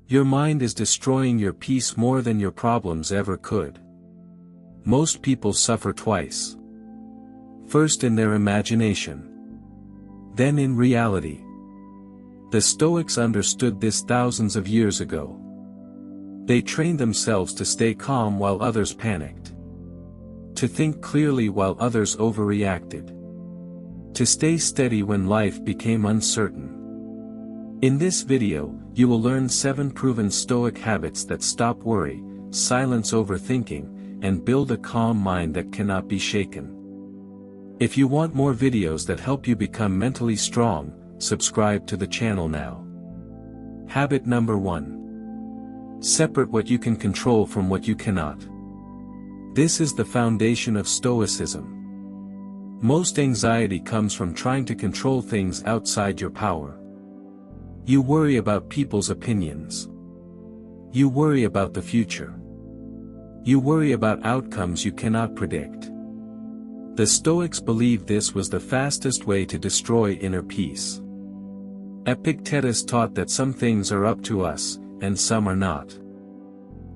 Your mind is destroying your peace more than your problems ever could. Most people suffer twice. First in their imagination, then in reality. The Stoics understood this thousands of years ago. They trained themselves to stay calm while others panicked, to think clearly while others overreacted, to stay steady when life became uncertain. In this video, you will learn 7 proven Stoic habits that stop worry, silence overthinking, and build a calm mind that cannot be shaken. If you want more videos that help you become mentally strong, subscribe to the channel now. Habit number 1. Separate what you can control from what you cannot. This is the foundation of Stoicism. Most anxiety comes from trying to control things outside your power. You worry about people's opinions. You worry about the future. You worry about outcomes you cannot predict. The Stoics believed this was the fastest way to destroy inner peace. Epictetus taught that some things are up to us, and some are not.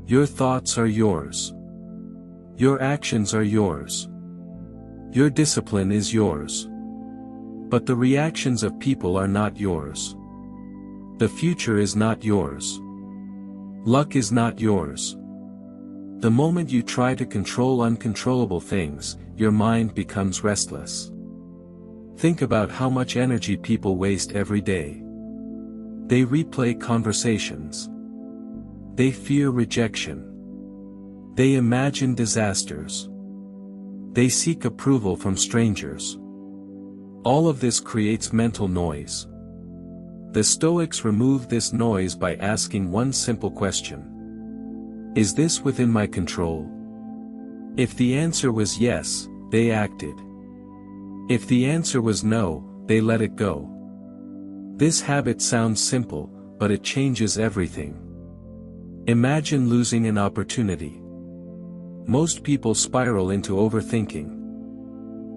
Your thoughts are yours. Your actions are yours. Your discipline is yours. But the reactions of people are not yours. The future is not yours. Luck is not yours. The moment you try to control uncontrollable things, your mind becomes restless. Think about how much energy people waste every day. They replay conversations. They fear rejection. They imagine disasters. They seek approval from strangers. All of this creates mental noise. The Stoics removed this noise by asking one simple question. Is this within my control? If the answer was yes, they acted. If the answer was no, they let it go. This habit sounds simple, but it changes everything. Imagine losing an opportunity. Most people spiral into overthinking.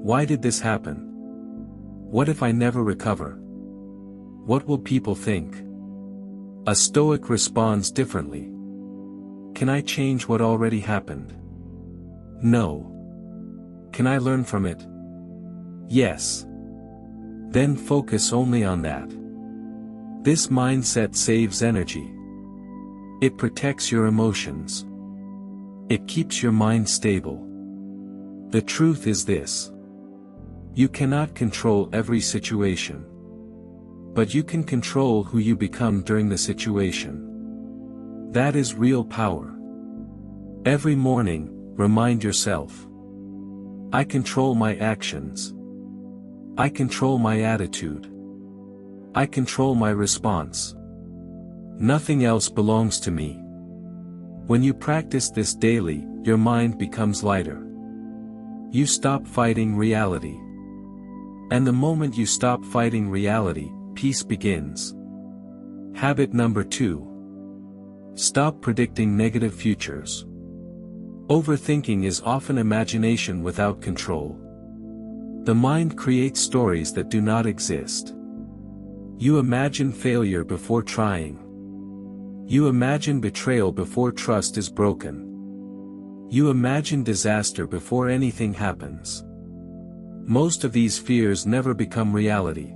Why did this happen? What if I never recover? What will people think? A Stoic responds differently. Can I change what already happened? No. Can I learn from it? Yes. Then focus only on that. This mindset saves energy. It protects your emotions. It keeps your mind stable. The truth is this. You cannot control every situation. But you can control who you become during the situation. That is real power. Every morning, remind yourself. I control my actions. I control my attitude. I control my response. Nothing else belongs to me. When you practice this daily, your mind becomes lighter. You stop fighting reality. And the moment you stop fighting reality, peace begins. Habit number 2. Stop predicting negative futures. Overthinking is often imagination without control. The mind creates stories that do not exist. You imagine failure before trying. You imagine betrayal before trust is broken. You imagine disaster before anything happens. Most of these fears never become reality.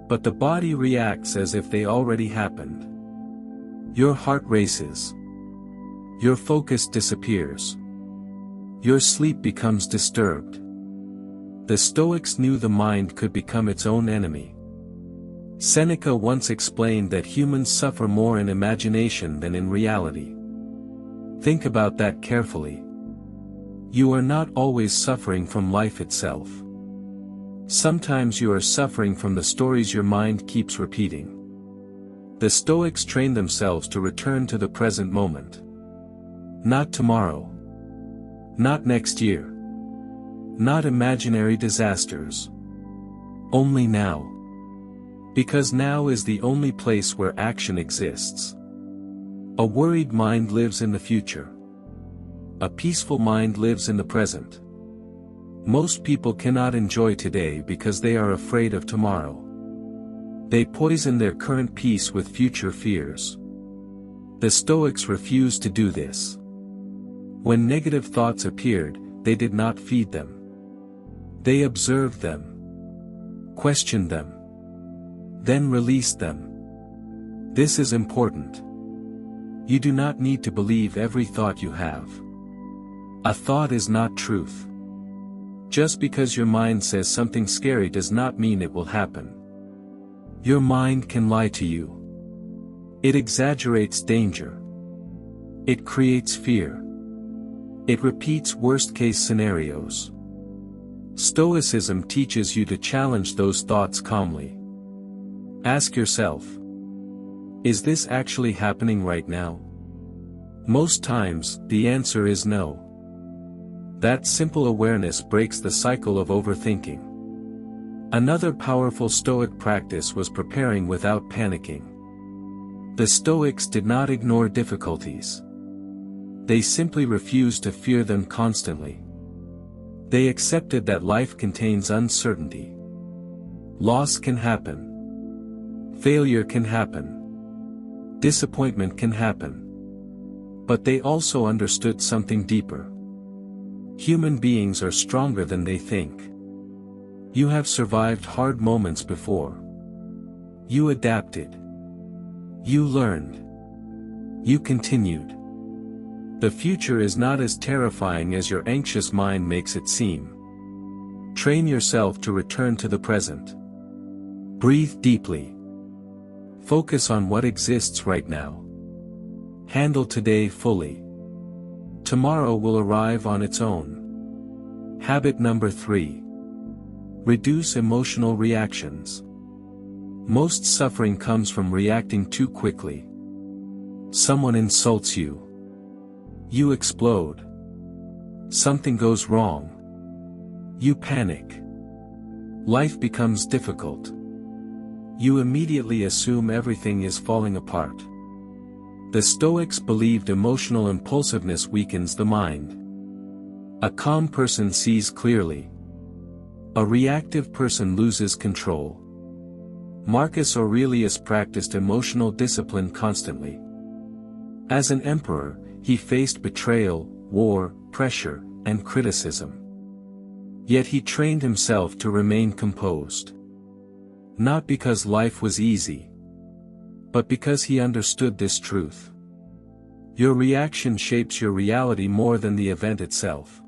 But the body reacts as if they already happened. Your heart races. Your focus disappears. Your sleep becomes disturbed. The Stoics knew the mind could become its own enemy. Seneca once explained that humans suffer more in imagination than in reality. Think about that carefully. You are not always suffering from life itself. Sometimes you are suffering from the stories your mind keeps repeating. The Stoics trained themselves to return to the present moment. Not tomorrow. Not next year. Not imaginary disasters. Only now. Because now is the only place where action exists. A worried mind lives in the future. A peaceful mind lives in the present. Most people cannot enjoy today because they are afraid of tomorrow. They poison their current peace with future fears. The Stoics refused to do this. When negative thoughts appeared, they did not feed them. They observed them, questioned them, then released them. This is important. You do not need to believe every thought you have. A thought is not truth. Just because your mind says something scary does not mean it will happen. Your mind can lie to you. It exaggerates danger. It creates fear. It repeats worst-case scenarios. Stoicism teaches you to challenge those thoughts calmly. Ask yourself, is this actually happening right now? Most times, the answer is no. That simple awareness breaks the cycle of overthinking. Another powerful Stoic practice was preparing without panicking. The Stoics did not ignore difficulties. They simply refused to fear them constantly. They accepted that life contains uncertainty. Loss can happen. Failure can happen. Disappointment can happen. But they also understood something deeper. Human beings are stronger than they think. You have survived hard moments before. You adapted. You learned. You continued. The future is not as terrifying as your anxious mind makes it seem. Train yourself to return to the present. Breathe deeply. Focus on what exists right now. Handle today fully. Tomorrow will arrive on its own. Habit number 3. Reduce emotional reactions. Most suffering comes from reacting too quickly. Someone insults you. You explode. Something goes wrong. You panic. Life becomes difficult. You immediately assume everything is falling apart. The Stoics believed emotional impulsiveness weakens the mind. A calm person sees clearly. A reactive person loses control. Marcus Aurelius practiced emotional discipline constantly. As an emperor, he faced betrayal, war, pressure, and criticism. Yet he trained himself to remain composed. Not because life was easy, but because he understood this truth. Your reaction shapes your reality more than the event itself.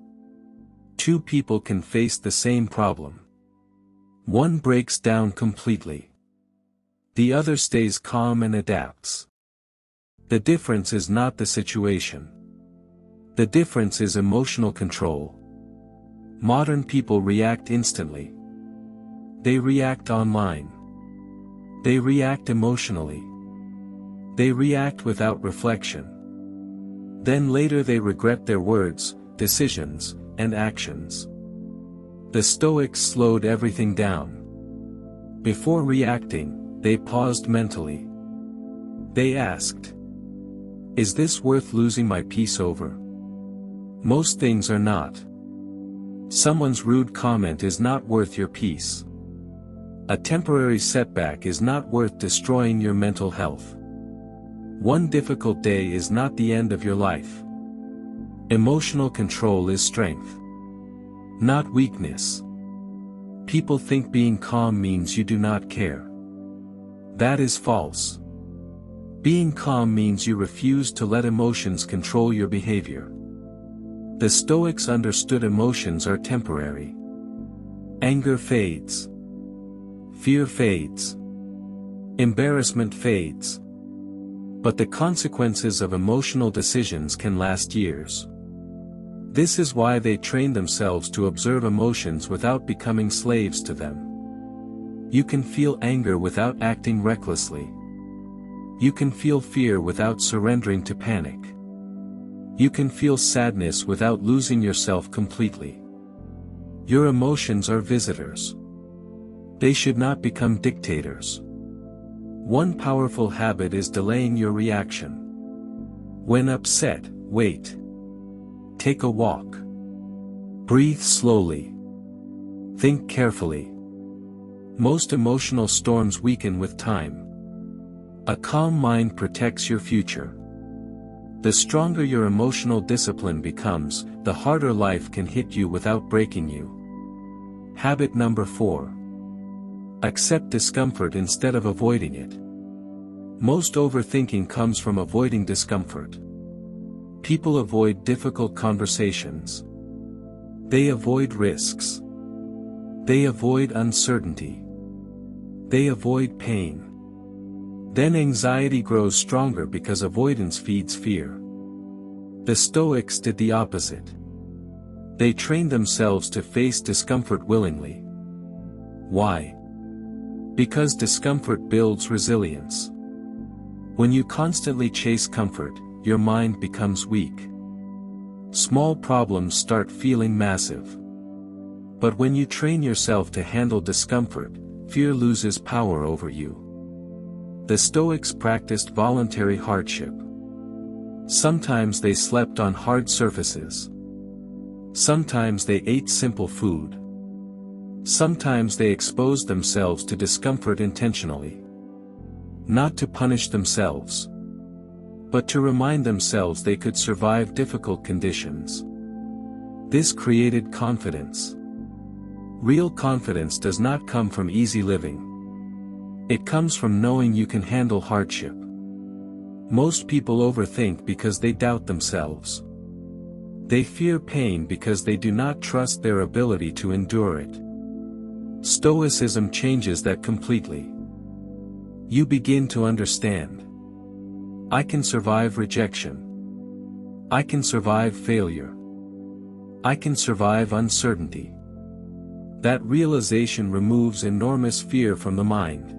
Two people can face the same problem. One breaks down completely. The other stays calm and adapts. The difference is not the situation. The difference is emotional control. Modern people react instantly. They react online. They react emotionally. They react without reflection. Then later they regret their words, decisions, and actions. The Stoics slowed everything down. Before reacting, they paused mentally. They asked, is this worth losing my peace over? Most things are not. Someone's rude comment is not worth your peace. A temporary setback is not worth destroying your mental health. One difficult day is not the end of your life. Emotional control is strength, not weakness. People think being calm means you do not care. That is false. Being calm means you refuse to let emotions control your behavior. The Stoics understood emotions are temporary. Anger fades. Fear fades. Embarrassment fades. But the consequences of emotional decisions can last years. This is why they train themselves to observe emotions without becoming slaves to them. You can feel anger without acting recklessly. You can feel fear without surrendering to panic. You can feel sadness without losing yourself completely. Your emotions are visitors. They should not become dictators. One powerful habit is delaying your reaction. When upset, wait. Take a walk. Breathe slowly. Think carefully. Most emotional storms weaken with time. A calm mind protects your future. The stronger your emotional discipline becomes, the harder life can hit you without breaking you. Habit number 4. Accept discomfort instead of avoiding it. Most overthinking comes from avoiding discomfort. People avoid difficult conversations. They avoid risks. They avoid uncertainty. They avoid pain. Then anxiety grows stronger because avoidance feeds fear. The Stoics did the opposite. They trained themselves to face discomfort willingly. Why? Because discomfort builds resilience. When you constantly chase comfort, your mind becomes weak. Small problems start feeling massive. But when you train yourself to handle discomfort, fear loses power over you. The Stoics practiced voluntary hardship. Sometimes they slept on hard surfaces. Sometimes they ate simple food. Sometimes they exposed themselves to discomfort intentionally. Not to punish themselves, but to remind themselves they could survive difficult conditions. This created confidence. Real confidence does not come from easy living. It comes from knowing you can handle hardship. Most people overthink because they doubt themselves. They fear pain because they do not trust their ability to endure it. Stoicism changes that completely. You begin to understand. I can survive rejection. I can survive failure. I can survive uncertainty. That realization removes enormous fear from the mind.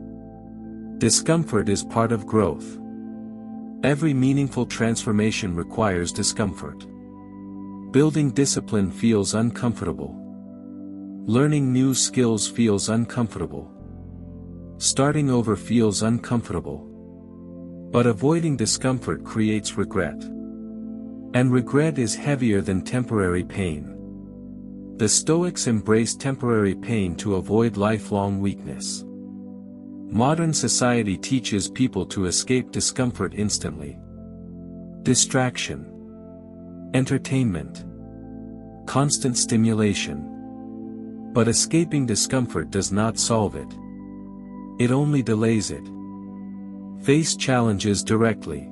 Discomfort is part of growth. Every meaningful transformation requires discomfort. Building discipline feels uncomfortable. Learning new skills feels uncomfortable. Starting over feels uncomfortable. But avoiding discomfort creates regret. And regret is heavier than temporary pain. The Stoics embraced temporary pain to avoid lifelong weakness. Modern society teaches people to escape discomfort instantly. Distraction. Entertainment. Constant stimulation. But escaping discomfort does not solve it. It only delays it. Face challenges directly.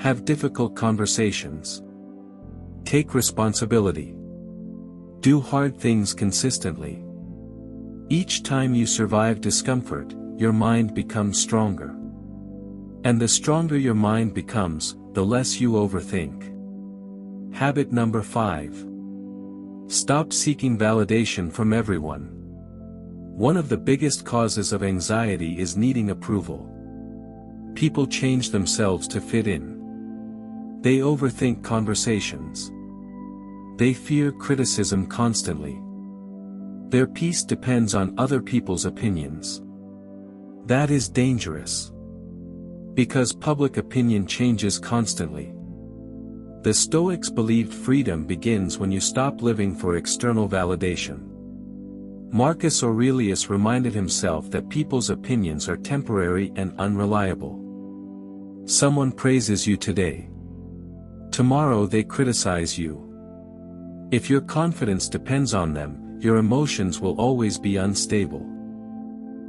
Have difficult conversations. Take responsibility. Do hard things consistently. Each time you survive discomfort, your mind becomes stronger. And the stronger your mind becomes, the less you overthink. Habit number 5. Stop seeking validation from everyone. One of the biggest causes of anxiety is needing approval. People change themselves to fit in. They overthink conversations. They fear criticism constantly. Their peace depends on other people's opinions. That is dangerous. Because public opinion changes constantly. The Stoics believed freedom begins when you stop living for external validation. Marcus Aurelius reminded himself that people's opinions are temporary and unreliable. Someone praises you today. Tomorrow they criticize you. If your confidence depends on them, your emotions will always be unstable.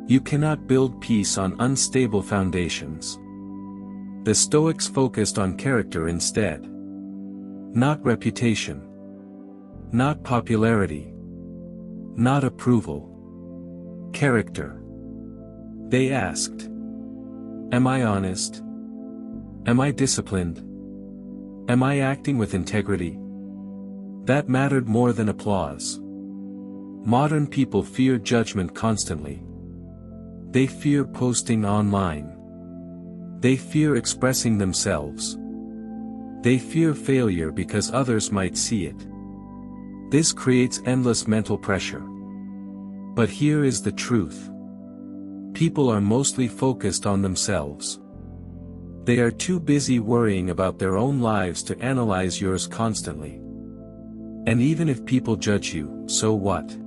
You cannot build peace on unstable foundations. The Stoics focused on character instead. Not reputation. Not popularity. Not approval. Character. They asked, am I honest? Am I disciplined? Am I acting with integrity? That mattered more than applause. Modern people fear judgment constantly. They fear posting online. They fear expressing themselves. They fear failure because others might see it. This creates endless mental pressure. But here is the truth. People are mostly focused on themselves. They are too busy worrying about their own lives to analyze yours constantly. And even if people judge you, so what?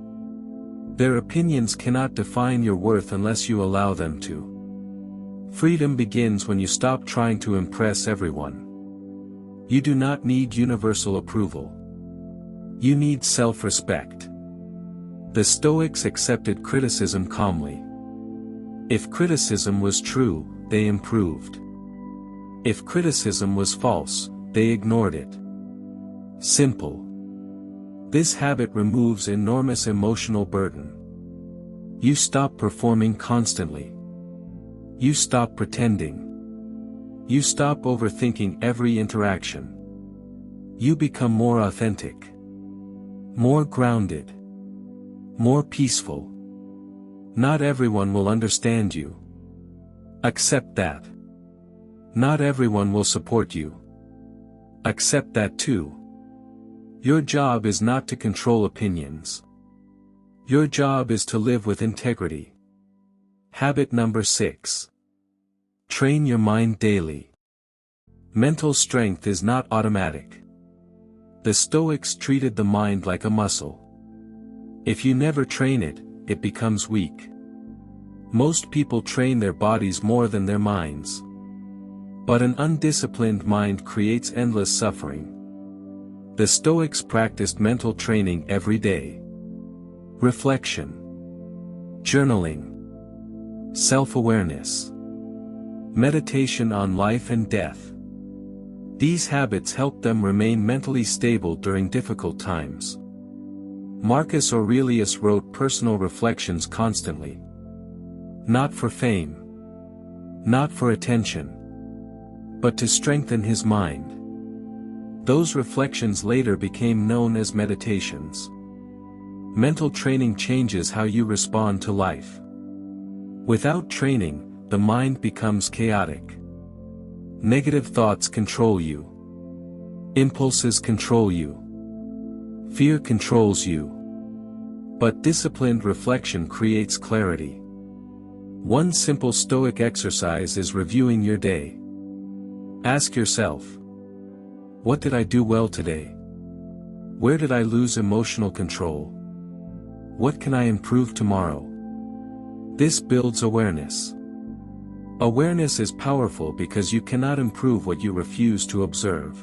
Their opinions cannot define your worth unless you allow them to. Freedom begins when you stop trying to impress everyone. You do not need universal approval. You need self-respect. The Stoics accepted criticism calmly. If criticism was true, they improved. If criticism was false, they ignored it. Simple. This habit removes enormous emotional burden. You stop performing constantly. You stop pretending. You stop overthinking every interaction. You become more authentic. More grounded. More peaceful. Not everyone will understand you. Accept that. Not everyone will support you. Accept that too. Your job is not to control opinions. Your job is to live with integrity. Habit number 6. Train your mind daily. Mental strength is not automatic. The Stoics treated the mind like a muscle. If you never train it, it becomes weak. Most people train their bodies more than their minds. But an undisciplined mind creates endless suffering. The Stoics practiced mental training every day. Reflection. Journaling. Self-awareness. Meditation on life and death. These habits help them remain mentally stable during difficult times. Marcus Aurelius wrote personal reflections constantly. Not for fame. Not for attention. But to strengthen his mind. Those reflections later became known as meditations. Mental training changes how you respond to life. Without training, the mind becomes chaotic. Negative thoughts control you. Impulses control you. Fear controls you. But disciplined reflection creates clarity. One simple Stoic exercise is reviewing your day. Ask yourself, what did I do well today? Where did I lose emotional control? What can I improve tomorrow? This builds awareness. Awareness is powerful because you cannot improve what you refuse to observe.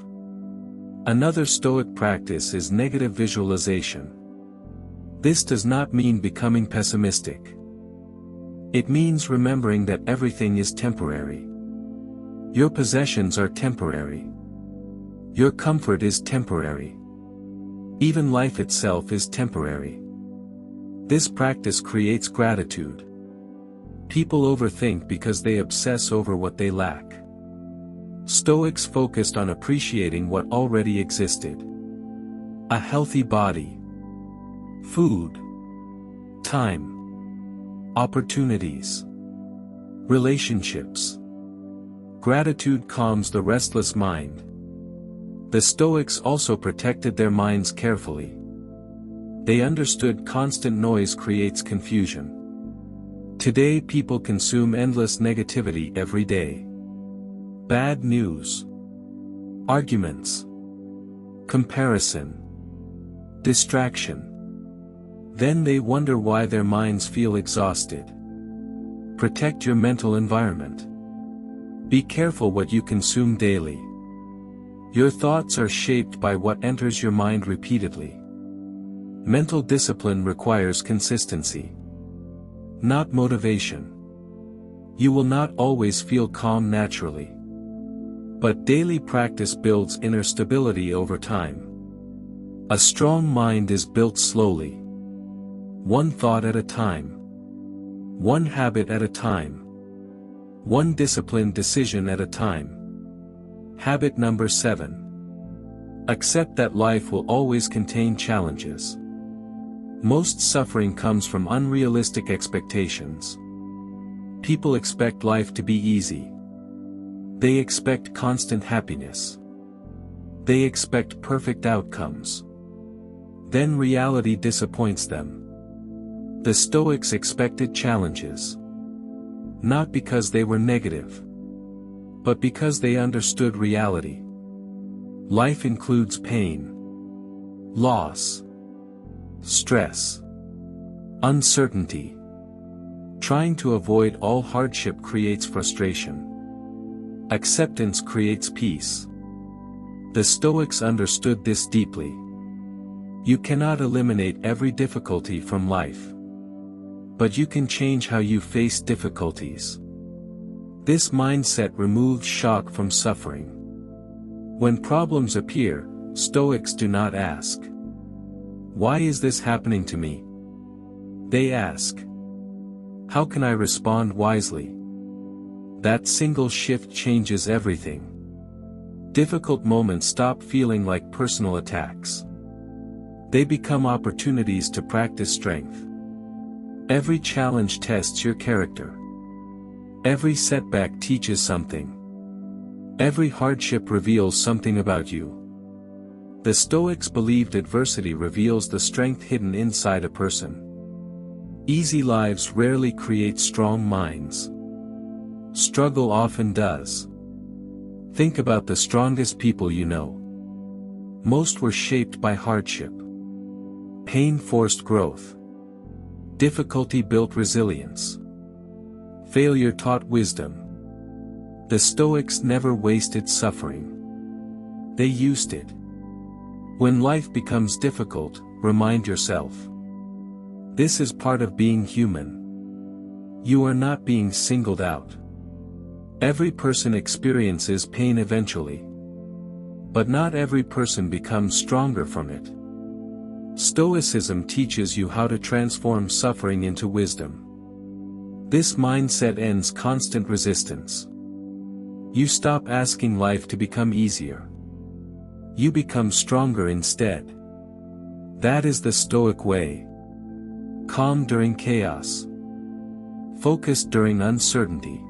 Another Stoic practice is negative visualization. This does not mean becoming pessimistic. It means remembering that everything is temporary. Your possessions are temporary. Your comfort is temporary. Even life itself is temporary. This practice creates gratitude. People overthink because they obsess over what they lack. Stoics focused on appreciating what already existed. A healthy body. Food. Time. Opportunities. Relationships. Gratitude calms the restless mind. The Stoics also protected their minds carefully. They understood constant noise creates confusion. Today people consume endless negativity every day. Bad news. Arguments. Comparison. Distraction. Then they wonder why their minds feel exhausted. Protect your mental environment. Be careful what you consume daily. Your thoughts are shaped by what enters your mind repeatedly. Mental discipline requires consistency. Not motivation. You will not always feel calm naturally. But daily practice builds inner stability over time. A strong mind is built slowly. One thought at a time. One habit at a time. One disciplined decision at a time. Habit number 7. Accept that life will always contain challenges. Most suffering comes from unrealistic expectations. People expect life to be easy. They expect constant happiness. They expect perfect outcomes. Then reality disappoints them. The Stoics expected challenges. Not because they were negative, but because they understood reality. Life includes pain, loss, stress, uncertainty. Trying to avoid all hardship creates frustration. Acceptance creates peace. The Stoics understood this deeply. You cannot eliminate every difficulty from life. But you can change how you face difficulties. This mindset removes shock from suffering. When problems appear, Stoics do not ask, "Why is this happening to me?" They ask, "How can I respond wisely?" That single shift changes everything. Difficult moments stop feeling like personal attacks. They become opportunities to practice strength. Every challenge tests your character. Every setback teaches something. Every hardship reveals something about you. The Stoics believed adversity reveals the strength hidden inside a person. Easy lives rarely create strong minds. Struggle often does. Think about the strongest people you know. Most were shaped by hardship. Pain forced growth. Difficulty built resilience. Failure taught wisdom. The Stoics never wasted suffering. They used it. When life becomes difficult, remind yourself. This is part of being human. You are not being singled out. Every person experiences pain eventually. But not every person becomes stronger from it. Stoicism teaches you how to transform suffering into wisdom. This mindset ends constant resistance. You stop asking life to become easier. You become stronger instead. That is the Stoic way. Calm during chaos. Focused during uncertainty.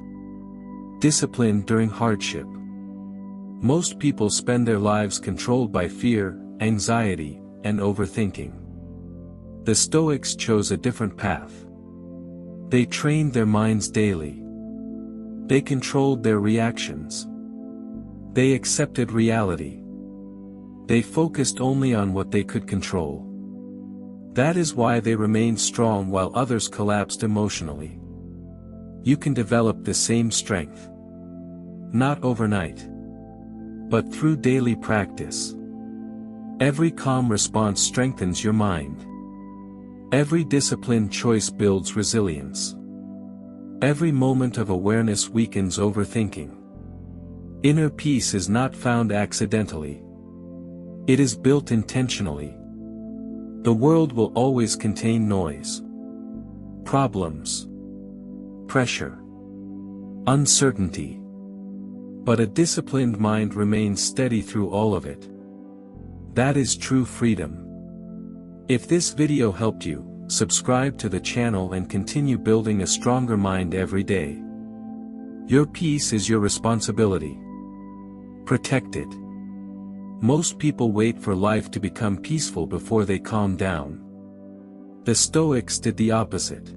Discipline during hardship. Most people spend their lives controlled by fear, anxiety, and overthinking. The Stoics chose a different path. They trained their minds daily. They controlled their reactions. They accepted reality. They focused only on what they could control. That is why they remained strong while others collapsed emotionally. You can develop the same strength. Not overnight. But through daily practice. Every calm response strengthens your mind. Every disciplined choice builds resilience. Every moment of awareness weakens overthinking. Inner peace is not found accidentally. It is built intentionally. The world will always contain noise. Problems. Pressure. Uncertainty. But a disciplined mind remains steady through all of it. That is true freedom. If this video helped you, subscribe to the channel and continue building a stronger mind every day. Your peace is your responsibility. Protect it. Most people wait for life to become peaceful before they calm down. The Stoics did the opposite.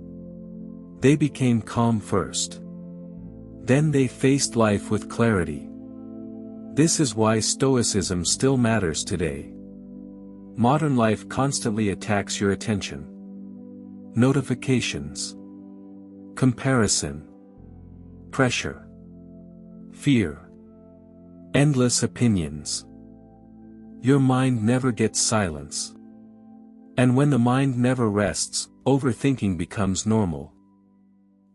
They became calm first. Then they faced life with clarity. This is why Stoicism still matters today. Modern life constantly attacks your attention. Notifications. Comparison. Pressure. Fear. Endless opinions. Your mind never gets silence. And when the mind never rests, overthinking becomes normal.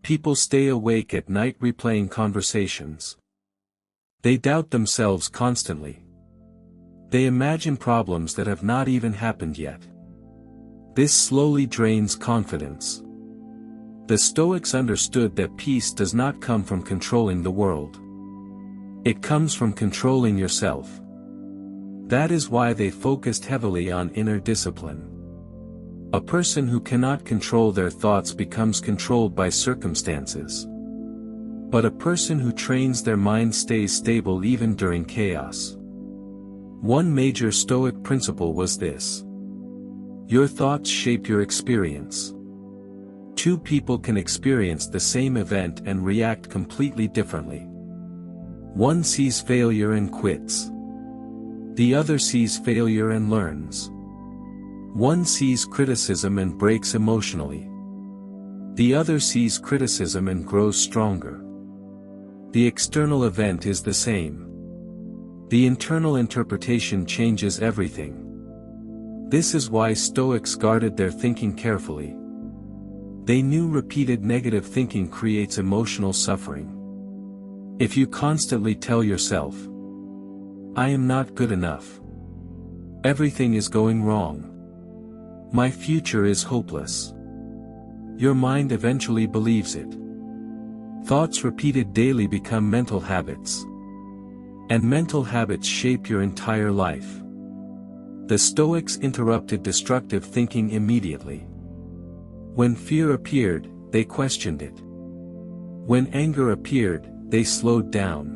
People stay awake at night replaying conversations. They doubt themselves constantly. They imagine problems that have not even happened yet. This slowly drains confidence. The Stoics understood that peace does not come from controlling the world. It comes from controlling yourself. That is why they focused heavily on inner discipline. A person who cannot control their thoughts becomes controlled by circumstances. But a person who trains their mind stays stable even during chaos. One major Stoic principle was this. Your thoughts shape your experience. Two people can experience the same event and react completely differently. One sees failure and quits. The other sees failure and learns. One sees criticism and breaks emotionally. The other sees criticism and grows stronger. The external event is the same. The internal interpretation changes everything. This is why Stoics guarded their thinking carefully. They knew repeated negative thinking creates emotional suffering. If you constantly tell yourself, "I am not good enough. Everything is going wrong. My future is hopeless," your mind eventually believes it. Thoughts repeated daily become mental habits. And mental habits shape your entire life. The Stoics interrupted destructive thinking immediately. When fear appeared, they questioned it. When anger appeared, they slowed down.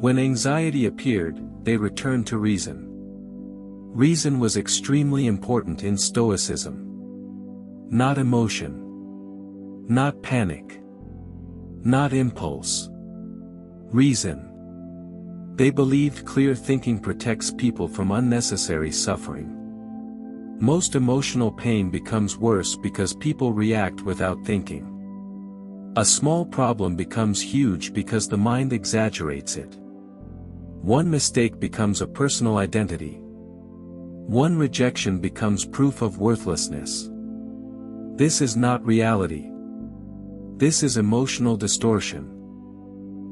When anxiety appeared, they returned to reason. Reason was extremely important in Stoicism. Not emotion. Not panic. Not impulse. Reason. They believed clear thinking protects people from unnecessary suffering. Most emotional pain becomes worse because people react without thinking. A small problem becomes huge because the mind exaggerates it. One mistake becomes a personal identity. One rejection becomes proof of worthlessness. This is not reality. This is emotional distortion.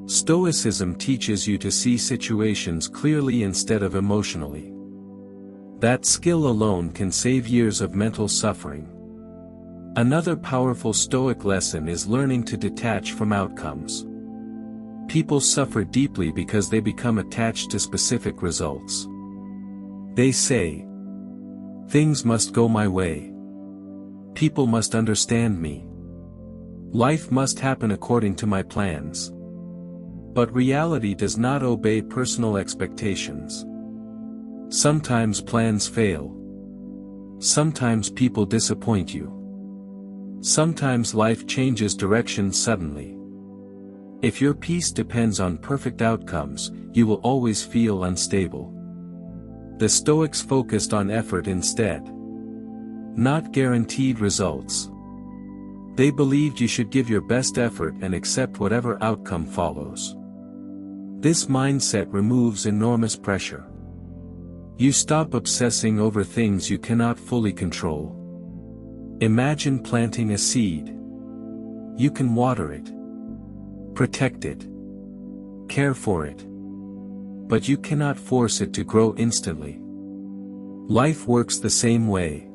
Stoicism teaches you to see situations clearly instead of emotionally. That skill alone can save years of mental suffering. Another powerful Stoic lesson is learning to detach from outcomes. People suffer deeply because they become attached to specific results. They say, "Things must go my way. People must understand me. Life must happen according to my plans." But reality does not obey personal expectations. Sometimes plans fail. Sometimes people disappoint you. Sometimes life changes direction suddenly. If your peace depends on perfect outcomes, you will always feel unstable. The Stoics focused on effort instead. Not guaranteed results. They believed you should give your best effort and accept whatever outcome follows. This mindset removes enormous pressure. You stop obsessing over things you cannot fully control. Imagine planting a seed. You can water it, protect it, care for it. But you cannot force it to grow instantly. Life works the same way.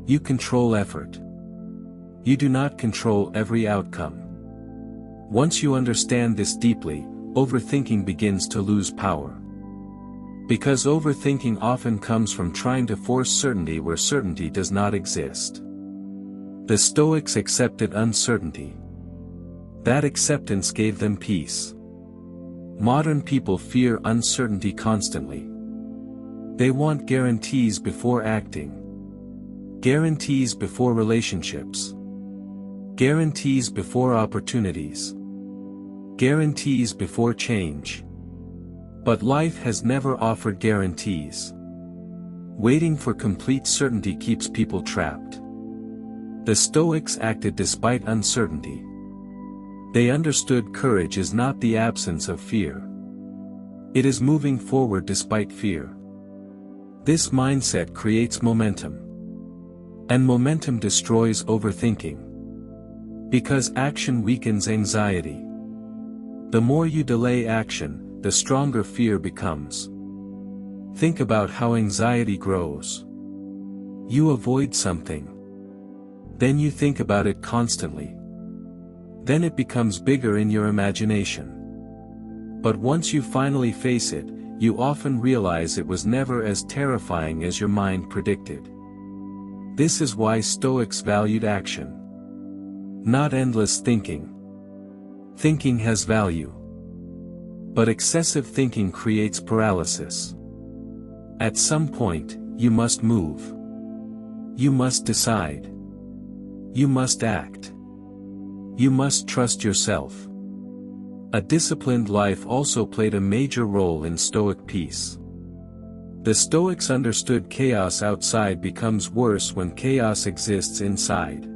You control effort. You do not control every outcome. Once you understand this deeply, overthinking begins to lose power. Because overthinking often comes from trying to force certainty where certainty does not exist. The Stoics accepted uncertainty. That acceptance gave them peace. Modern people fear uncertainty constantly. They want guarantees before acting. Guarantees before relationships. Guarantees before opportunities. Guarantees before change. But life has never offered guarantees. Waiting for complete certainty keeps people trapped. The Stoics acted despite uncertainty. They understood courage is not the absence of fear. It is moving forward despite fear. This mindset creates momentum. And momentum destroys overthinking. Because action weakens anxiety. The more you delay action, the stronger fear becomes. Think about how anxiety grows. You avoid something. Then you think about it constantly. Then it becomes bigger in your imagination. But once you finally face it, you often realize it was never as terrifying as your mind predicted. This is why Stoics valued action. Not endless thinking. Thinking has value. But excessive thinking creates paralysis. At some point, you must move. You must decide. You must act. You must trust yourself. A disciplined life also played a major role in Stoic peace. The Stoics understood chaos outside becomes worse when chaos exists inside.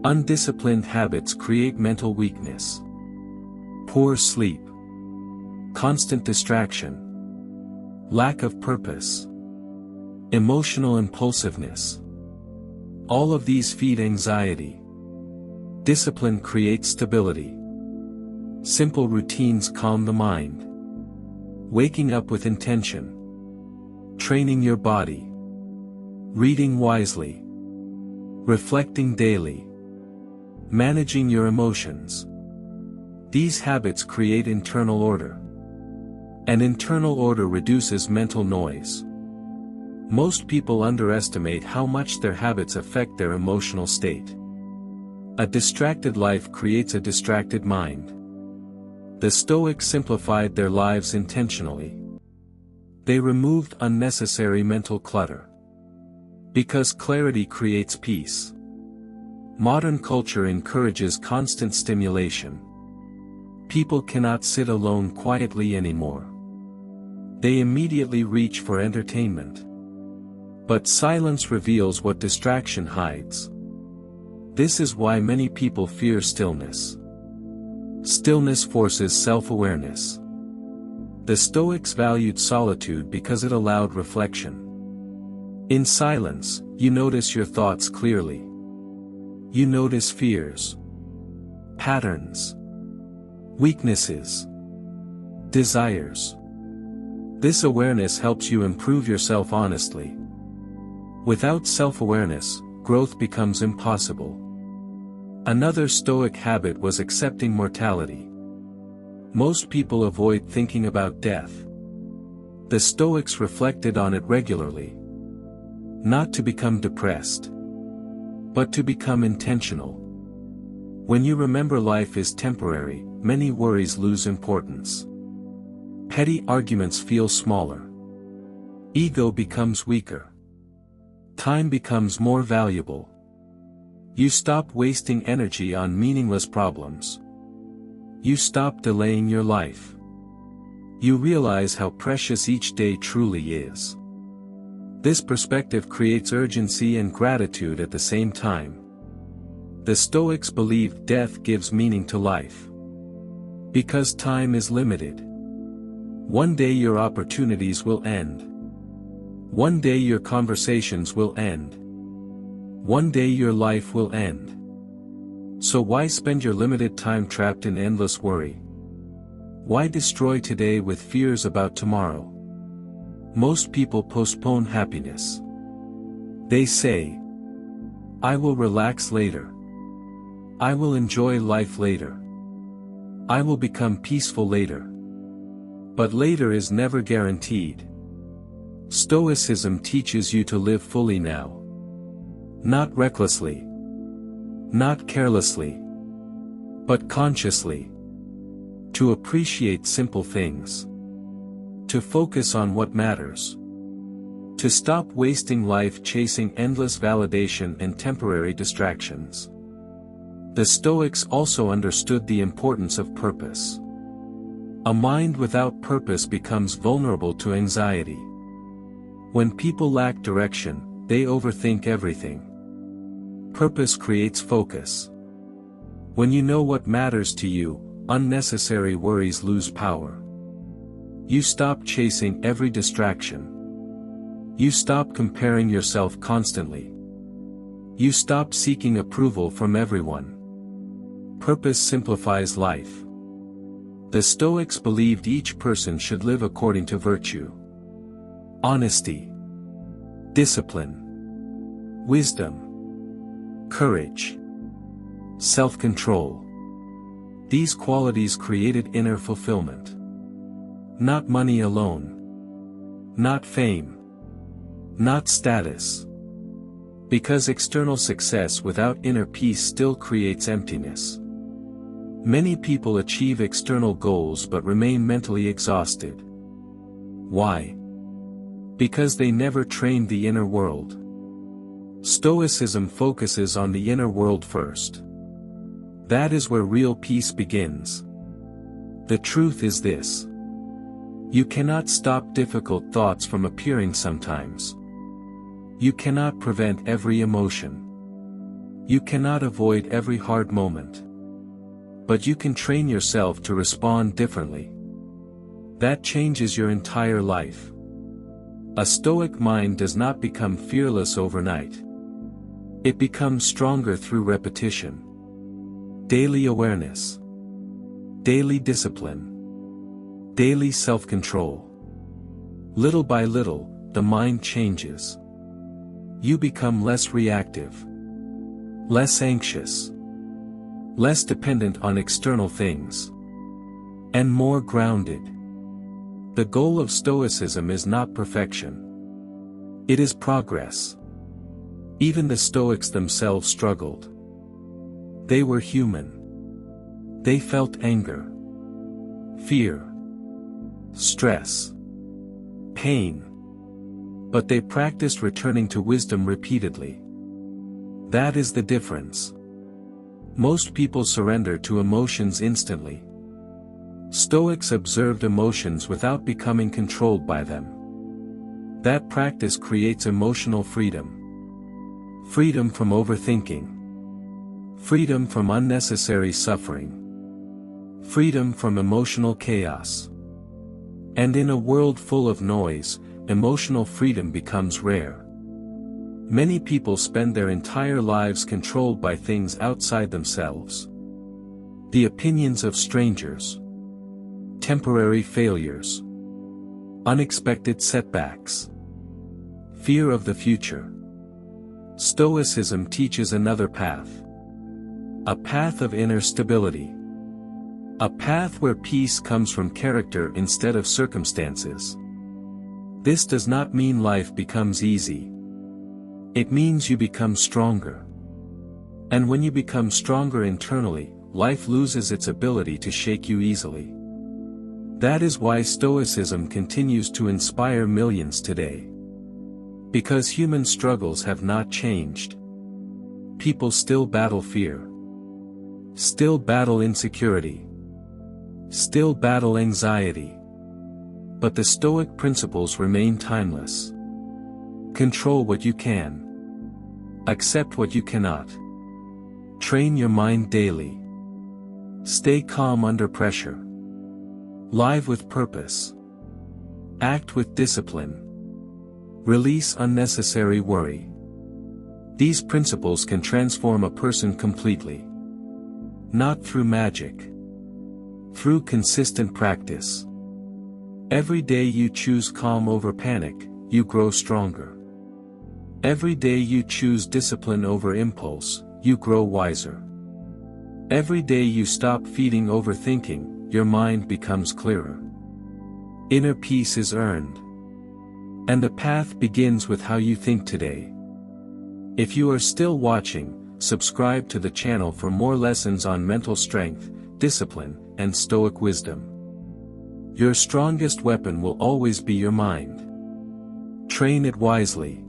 Undisciplined habits create mental weakness. Poor sleep. constant distraction, lack of purpose, emotional impulsiveness. All of these feed anxiety. Discipline creates stability. Simple routines calm the mind. Waking up with intention. Training your body. Reading wisely. Reflecting daily. Managing your emotions. These habits create internal order. And internal order reduces mental noise. Most people underestimate how much their habits affect their emotional state. A distracted life creates a distracted mind. The Stoics simplified their lives intentionally. They removed unnecessary mental clutter. Because clarity creates peace. Modern culture encourages constant stimulation. People cannot sit alone quietly anymore. They immediately reach for entertainment. But silence reveals what distraction hides. This is why many people fear stillness. Stillness forces self-awareness. The Stoics valued solitude because it allowed reflection. In silence, you notice your thoughts clearly. You notice fears, patterns, weaknesses, desires. This awareness helps you improve yourself honestly. Without self-awareness, growth becomes impossible. Another Stoic habit was accepting mortality. Most people avoid thinking about death. The Stoics reflected on it regularly. Not to become depressed, but to become intentional. When you remember life is temporary, many worries lose importance. Petty arguments feel smaller. Ego becomes weaker. Time becomes more valuable. You stop wasting energy on meaningless problems. You stop delaying your life. You realize how precious each day truly is. This perspective creates urgency and gratitude at the same time. The Stoics believed death gives meaning to life. Because time is limited. One day your opportunities will end. One day your conversations will end. One day your life will end. So why spend your limited time trapped in endless worry? Why destroy today with fears about tomorrow? Most people postpone happiness. They say, I will relax later. I will enjoy life later. I will become peaceful later. But later is never guaranteed. Stoicism teaches you to live fully now. Not recklessly. Not carelessly. But consciously. To appreciate simple things. To focus on what matters. To stop wasting life chasing endless validation and temporary distractions. The Stoics also understood the importance of purpose. A mind without purpose becomes vulnerable to anxiety. When people lack direction, they overthink everything. Purpose creates focus. When you know what matters to you, unnecessary worries lose power. You stop chasing every distraction. You stop comparing yourself constantly. You stop seeking approval from everyone. Purpose simplifies life. The Stoics believed each person should live according to virtue. Honesty. Discipline. Wisdom. Courage. Self-control. These qualities created inner fulfillment. Not money alone. Not fame. Not status. Because external success without inner peace still creates emptiness. Many people achieve external goals but remain mentally exhausted. Why? Because they never trained the inner world. Stoicism focuses on the inner world first. That is where real peace begins. The truth is this. You cannot stop difficult thoughts from appearing sometimes. You cannot prevent every emotion. You cannot avoid every hard moment. But you can train yourself to respond differently. That changes your entire life. A Stoic mind does not become fearless overnight. It becomes stronger through repetition. Daily awareness. Daily discipline. Daily self-control. Little by little, the mind changes. You become less reactive. Less anxious. Less dependent on external things. And more grounded. The goal of Stoicism is not perfection. It is progress. Even the Stoics themselves struggled. They were human. They felt anger, fear, stress, pain. But they practiced returning to wisdom repeatedly. That is the difference. Most people surrender to emotions instantly. Stoics observed emotions without becoming controlled by them. That practice creates emotional freedom. Freedom from overthinking. Freedom from unnecessary suffering. Freedom from emotional chaos. And in a world full of noise, emotional freedom becomes rare. Many people spend their entire lives controlled by things outside themselves. The opinions of strangers. Temporary failures. Unexpected setbacks. Fear of the future. Stoicism teaches another path. A path of inner stability. A path where peace comes from character instead of circumstances. This does not mean life becomes easy. It means you become stronger. And when you become stronger internally, life loses its ability to shake you easily. That is why Stoicism continues to inspire millions today. Because human struggles have not changed. People still battle fear. Still battle insecurity. Still battle anxiety. But the Stoic principles remain timeless. Control what you can. Accept what you cannot. Train your mind daily. Stay calm under pressure. Live with purpose. Act with discipline. Release unnecessary worry. These principles can transform a person completely. Not through magic. Through consistent practice. Every day you choose calm over panic, you grow stronger. Every day you choose discipline over impulse, you grow wiser. Every day you stop feeding overthinking, your mind becomes clearer. Inner peace is earned. And the path begins with how you think today. If you are still watching, subscribe to the channel for more lessons on mental strength, discipline, and Stoic wisdom. Your strongest weapon will always be your mind. Train it wisely.